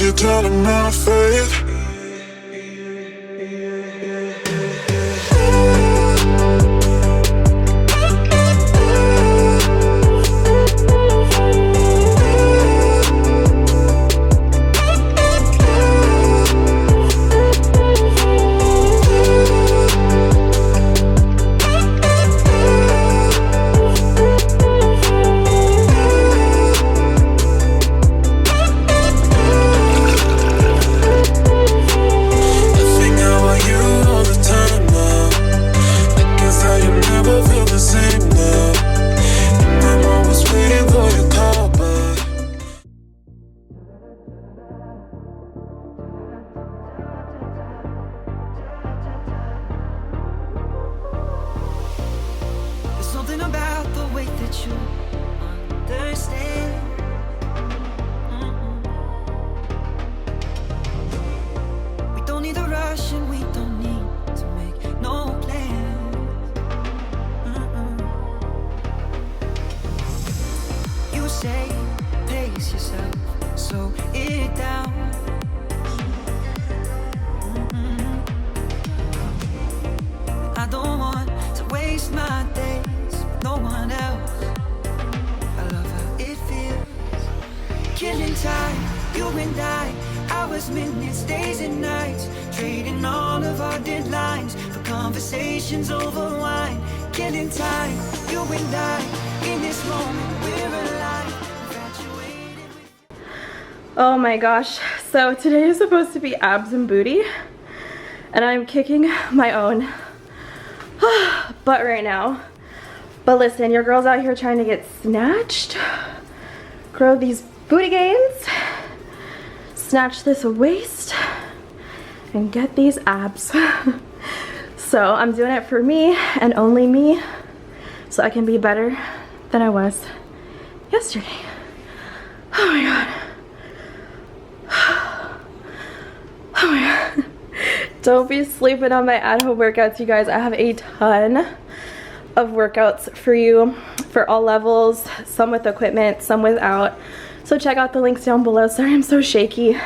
You're telling my faith. Something about the way that you understand. We don't need a rush and we don't need to make no plans. You say pace yourself, slow it down. I don't want to waste my day. No one else. I love how it feels. Killing time, you and I. Hours, minutes, days and nights. Trading all of our deadlines for conversations over wine. Killing time, you and I. In this moment, we're alive. Infatuated with... Oh my gosh. So today is supposed to be abs and booty. And I'm kicking my own butt right now. But listen, your girl's out here trying to get snatched, grow these booty gains, snatch this waist, and get these abs. So I'm doing it for me and only me, so I can be better than I was yesterday. Oh my god. Oh my god. Don't be sleeping on my at-home workouts, you guys. I have a ton of workouts for you for all levels, some with equipment, some without. So check out the links down below. Sorry I'm so shaky,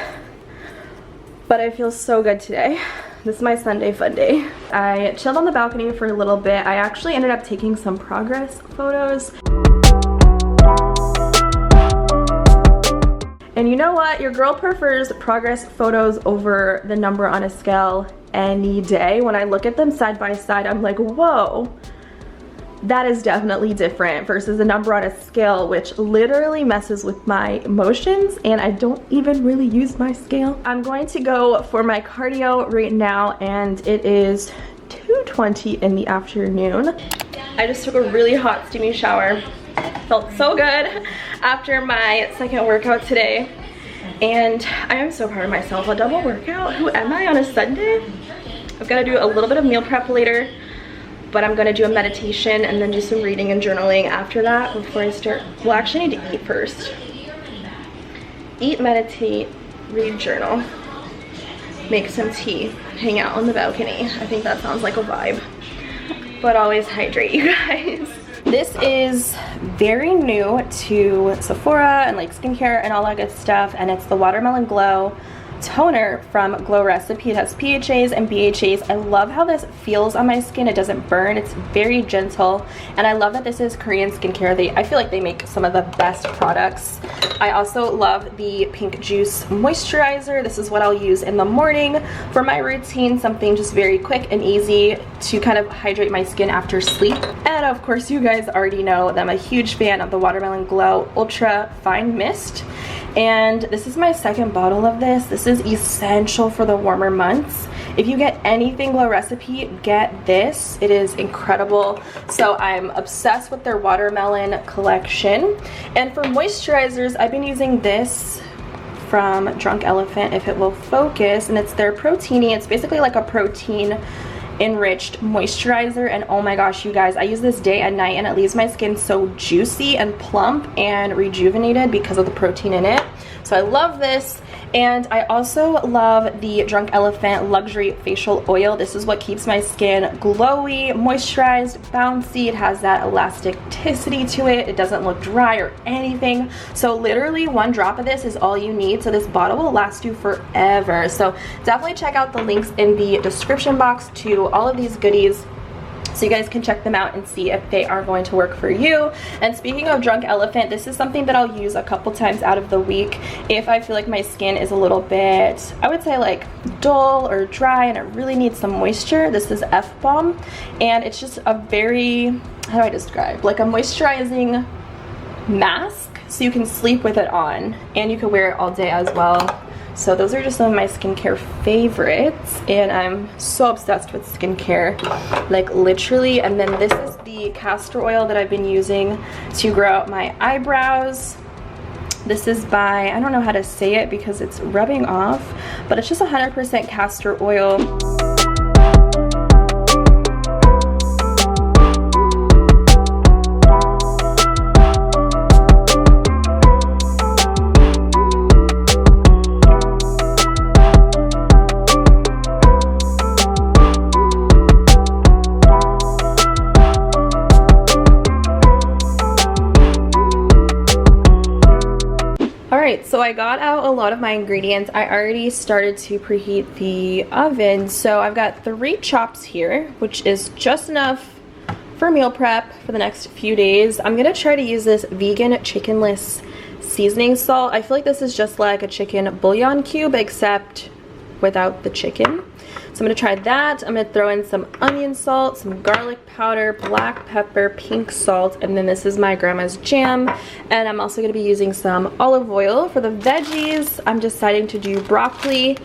but I feel so good today. This is my Sunday fun day. I chilled on the balcony for a little bit. I actually ended up taking some progress photos. And you know what? Your girl prefers progress photos over the number on a scale any day. When I look at them side by side, I'm like, whoa. That is definitely different versus the number on a scale, which literally messes with my emotions, and I don't even really use my scale. I'm going to go for my cardio right now, and it is 2:20 in the afternoon. I just took a really hot steamy shower. Felt so good after my second workout today, and I am so proud of myself. A double workout? Who am I on a Sunday? I've got to do a little bit of meal prep later, but I'm gonna do a meditation and then do some reading and journaling after that before I start. Well, I actually need to eat first. Eat, meditate, read, journal, make some tea, hang out on the balcony. I think that sounds like a vibe. But always hydrate, you guys. This is very new to Sephora and like skincare and all that good stuff, and it's the Watermelon Glow toner from Glow Recipe. It has PHAs and BHAs. I love how this feels on my skin. It doesn't burn. It's very gentle, and I love that this is Korean skincare. I feel like they make some of the best products. I also love the Pink Juice moisturizer. This is what I'll use in the morning for my routine, something just very quick and easy to kind of hydrate my skin after sleep. And of course, you guys already know that I'm a huge fan of the Watermelon Glow Ultra Fine Mist. And this is my second bottle of this. This is essential for the warmer months. If you get anything Glow Recipe, get this. It is incredible. So I'm obsessed with their watermelon collection. And for moisturizers, I've been using this from Drunk Elephant, if it will focus, and it's their Proteini. It's basically like a protein enriched moisturizer, and oh my gosh, you guys, I use this day and night, and it leaves my skin so juicy and plump and rejuvenated because of the protein in it. So I love this, And I also love the Drunk Elephant Luxury Facial Oil. This is what keeps my skin glowy, moisturized, bouncy. It has that elasticity to it. It doesn't look dry or anything. So literally 1 drop of this is all you need. So this bottle will last you forever. So definitely check out the links in the description box to all of these goodies, so you guys can check them out and see if they are going to work for you. And speaking of Drunk Elephant, this is something that I'll use a couple times out of the week if I feel like my skin is a little bit, I would say like dull or dry and it really needs some moisture. This is F-Balm, and it's just a very, how do I describe, like a moisturizing mask, so you can sleep with it on and you can wear it all day as well. So those are just some of my skincare favorites, and I'm so obsessed with skincare, like literally. And then this is the castor oil that I've been using to grow out my eyebrows. This is by, I don't know how to say it because it's rubbing off, but it's just 100% castor oil. Alright, so I got out a lot of my ingredients. I already started to preheat the oven. So I've got 3 chops here, which is just enough for meal prep for the next few days. I'm going to try to use this vegan chickenless seasoning salt. I feel like this is just like a chicken bouillon cube except without the chicken. So I'm going to try that. I'm going to throw in some onion salt, some garlic powder, black pepper, pink salt, and then this is my grandma's jam. And I'm also going to be using some olive oil. For the veggies, I'm deciding to do broccoli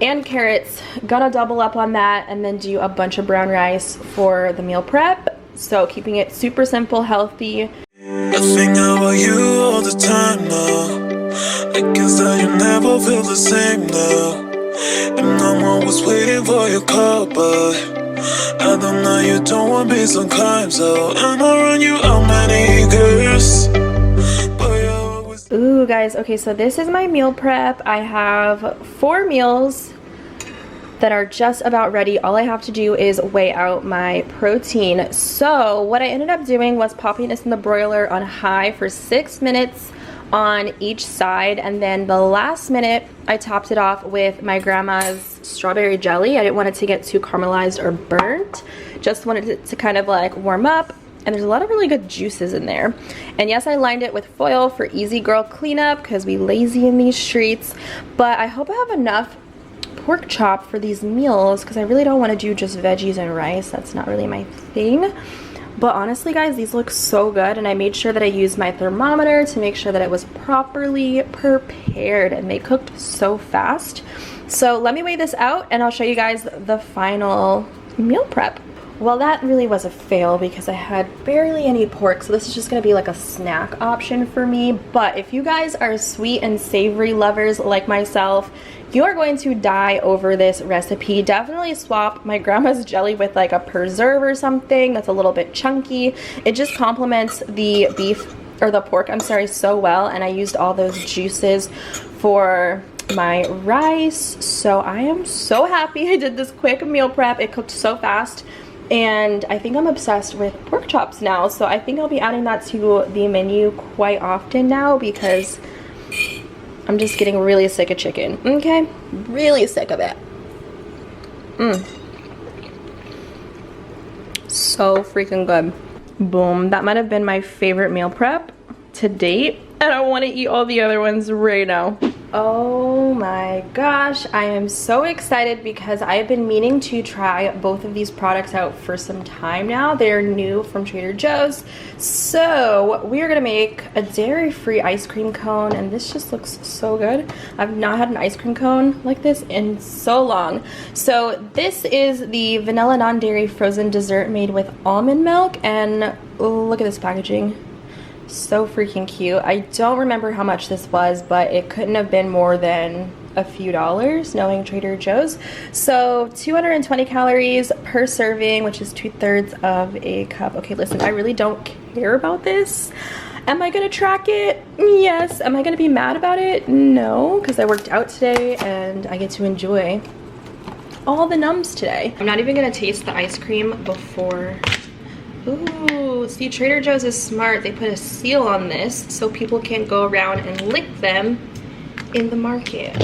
and carrots. Gonna double up on that and then do a bunch of brown rice for the meal prep. So keeping it super simple, healthy. I think about you all the time now. I guess that you never feel the same now. And I'm always waiting for your call, but I don't know, you don't want me sometimes. So I'ma run you out many girls. Ooh, guys, okay, so this is my meal prep. I have 4 meals that are just about ready. All I have to do is weigh out my protein. So what I ended up doing was popping this in the broiler on high for 6 minutes on each side, and then the last minute I topped it off with my grandma's strawberry jelly. I didn't want it to get too caramelized or burnt, just wanted it to kind of like warm up, and there's a lot of really good juices in there. And yes, I lined it with foil for easy girl cleanup because we lazy in these streets, but I hope I have enough pork chop for these meals because I really don't want to do just veggies and rice. That's not really my thing. But honestly, guys, these look so good, and I made sure that I used my thermometer to make sure that it was properly prepared, and they cooked so fast. So let me weigh this out and I'll show you guys the final meal prep. Well, that really was a fail because I had barely any pork, so this is just gonna be like a snack option for me. But if you guys are sweet and savory lovers like myself, you are going to die over this recipe. Definitely swap my grandma's jelly with like a preserve or something that's a little bit chunky. It just complements the beef, or the pork, I'm sorry, so well. And I used all those juices for my rice. So I am so happy I did this quick meal prep. It cooked so fast. And I think I'm obsessed with pork chops now. So I think I'll be adding that to the menu quite often now because I'm just getting really sick of chicken, okay? Really sick of it. So freaking good. Boom, that might have been my favorite meal prep to date, and I want to eat all the other ones right now. Oh my gosh, I am so excited because I've been meaning to try both of these products out for some time now. They're new from Trader Joe's. So we are gonna make a dairy-free ice cream cone, and this just looks so good. I've not had an ice cream cone like this in so long. So this is the vanilla non-dairy frozen dessert made with almond milk, and look at this packaging. So freaking cute. I don't remember how much this was, but it couldn't have been more than a few dollars, knowing Trader Joe's. So 220 calories per serving, which is 2/3 of a cup. Okay, listen, I really don't care about this. Am I gonna track it? Yes. Am I gonna be mad about it? No, because I worked out today and I get to enjoy all the nums today. I'm not even gonna taste the ice cream before. Ooh, see, Trader Joe's is smart. They put a seal on this so people can't go around and lick them in the market.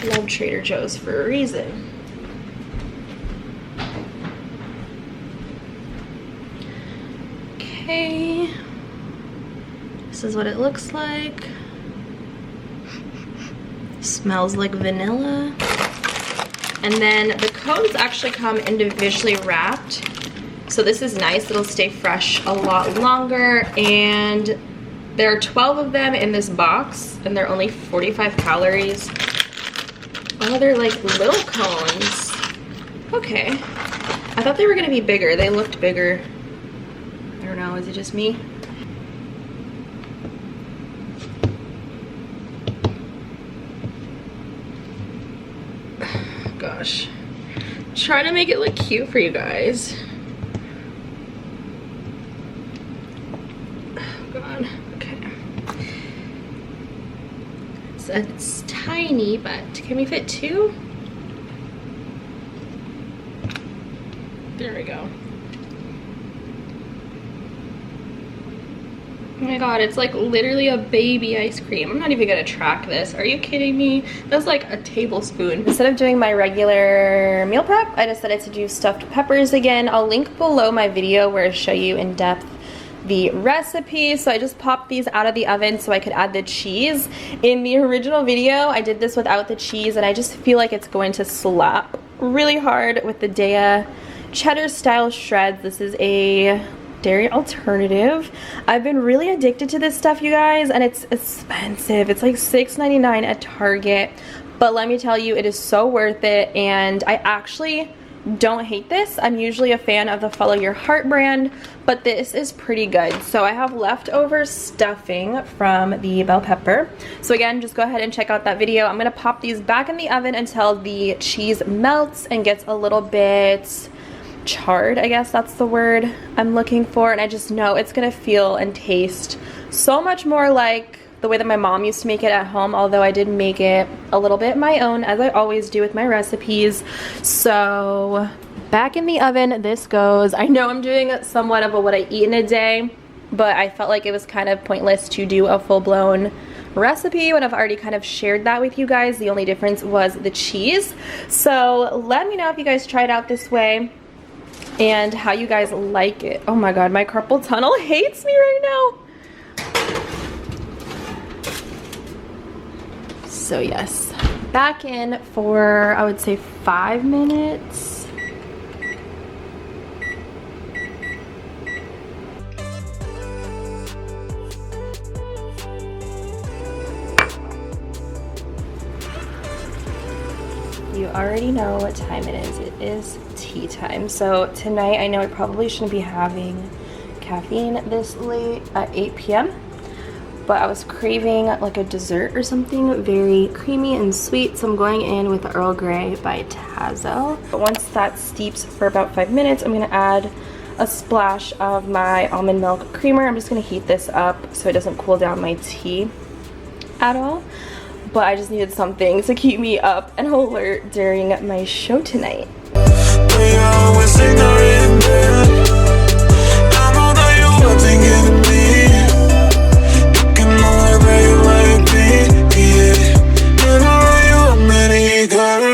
Love Trader Joe's for a reason. Okay, this is what it looks like. Smells like vanilla. And then the cones actually come individually wrapped. So this is nice, it'll stay fresh a lot longer. And there are 12 of them in this box and they're only 45 calories. Oh, they're like little cones. Okay. I thought they were gonna be bigger. They looked bigger. I don't know, is it just me? Gosh. Trying to make it look cute for you guys. Oh God, okay. So it's tiny, but can we fit two? There we go. Oh my God, it's like literally a baby ice cream. I'm not even gonna track this. Are you kidding me? That's like a tablespoon. Instead of doing my regular meal prep, I decided to do stuffed peppers again. I'll link below my video where I show you in depth the recipe. So I just popped these out of the oven so I could add the cheese. In the original video, I did this without the cheese and I just feel like it's going to slap really hard with the Daiya cheddar style shreds. This is a dairy alternative. I've been really addicted to this stuff, you guys, and it's expensive. It's like $6.99 at Target, but let me tell you, it is so worth it. And I actually don't hate this. I'm usually a fan of the Follow Your Heart brand, but this is pretty good. So I have leftover stuffing from the bell pepper. So again, just go ahead and check out that video. I'm gonna pop these back in the oven until the cheese melts and gets a little bit charred, I guess that's the word I'm looking for. And I just know it's gonna feel and taste so much more like the way that my mom used to make it at home, although I did make it a little bit my own, as I always do with my recipes. So back in the oven this goes. I know I'm doing somewhat of a what I eat in a day, but I felt like it was kind of pointless to do a full-blown recipe when I've already kind of shared that with you guys. The only difference was the cheese. So let me know if you guys try it out this way and how you guys like it. Oh my God, my carpal tunnel hates me right now. So yes, back in for, I would say 5 minutes. You already know what time it is. It is tea time. So tonight, I know I probably shouldn't be having caffeine this late at 8 p.m. but I was craving like a dessert or something very creamy and sweet, so I'm going in with the Earl Grey by Tazo. But once that steeps for about 5 minutes, I'm gonna add a splash of my almond milk creamer. I'm just gonna heat this up so it doesn't cool down my tea at all. But I just needed something to keep me up and alert during my show tonight.